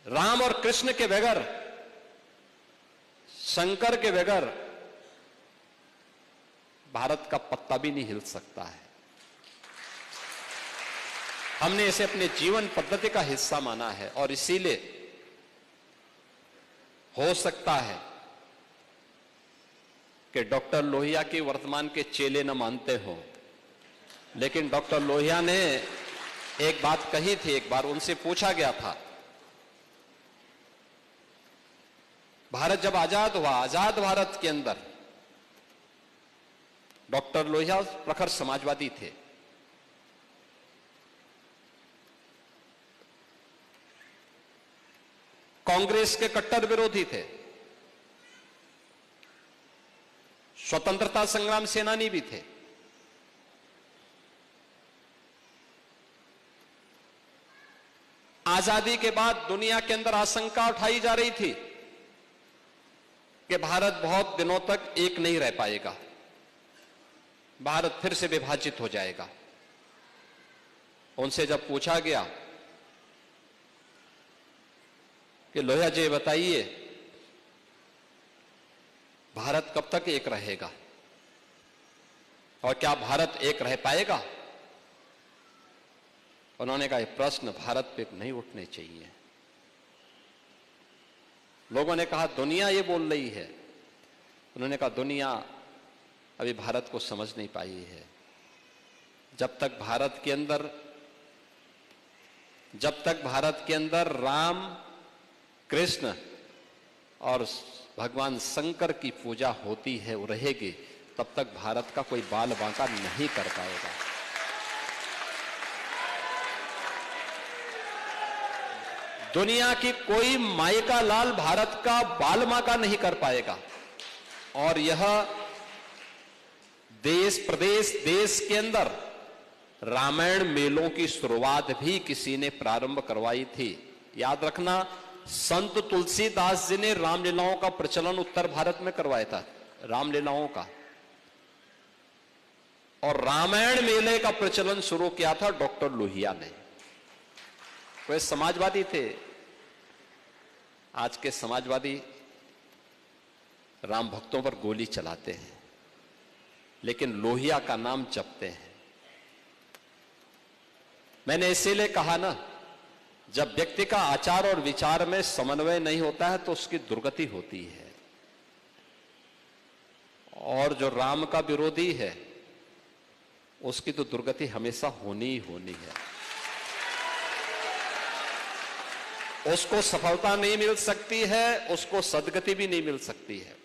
राम और कृष्ण के बगैर, शंकर के बगैर भारत का पत्ता भी नहीं हिल सकता है। हमने इसे अपने जीवन पद्धति का हिस्सा माना है और इसीलिए हो सकता है कि डॉक्टर लोहिया की वर्तमान के चेले न मानते हो, लेकिन डॉक्टर लोहिया ने एक बात कही थी। एक बार उनसे पूछा गया था, भारत जब आजाद हुआ, आजाद भारत के अंदर डॉक्टर लोहिया प्रखर समाजवादी थे। कांग्रेस के कट्टर विरोधी थे, स्वतंत्रता संग्राम सेनानी भी थे। आजादी के बाद दुनिया के अंदर आशंका उठाई जा रही थी कि भारत बहुत दिनों तक एक नहीं रह पाएगा, भारत फिर से विभाजित हो जाएगा। उनसे जब पूछा गया कि लोहिया जी बताइए, भारत कब तक एक रहेगा और क्या भारत एक रह पाएगा? उन्होंने कहा, यह प्रश्न भारत पे नहीं उठने चाहिए। लोगों ने कहा, दुनिया ये बोल रही है। उन्होंने कहा, दुनिया अभी भारत को समझ नहीं पाई है। जब तक भारत के अंदर राम, कृष्ण और भगवान शंकर की पूजा होती है, वो रहेगी, तब तक भारत का कोई बाल बांका नहीं कर पाएगा। दुनिया की कोई माई का लाल भारत का बाल बांका नहीं कर पाएगा। और यह देश प्रदेश देश के अंदर रामायण मेलों की शुरुआत भी किसी ने प्रारंभ करवाई थी। याद रखना, संत तुलसीदास जी ने रामलीलाओं का प्रचलन उत्तर भारत में करवाया था, रामलीलाओं का। और रामायण मेले का प्रचलन शुरू किया था डॉक्टर लोहिया ने। वे समाजवादी थे। आज के समाजवादी राम भक्तों पर गोली चलाते हैं, लेकिन लोहिया का नाम जपते हैं। मैंने इसीलिए कहा ना, जब व्यक्ति का आचार और विचार में समन्वय नहीं होता है तो उसकी दुर्गति होती है। और जो राम का विरोधी है उसकी तो दुर्गति हमेशा होनी ही होनी है। उसको सफलता नहीं मिल सकती है, उसको सद्गति भी नहीं मिल सकती है।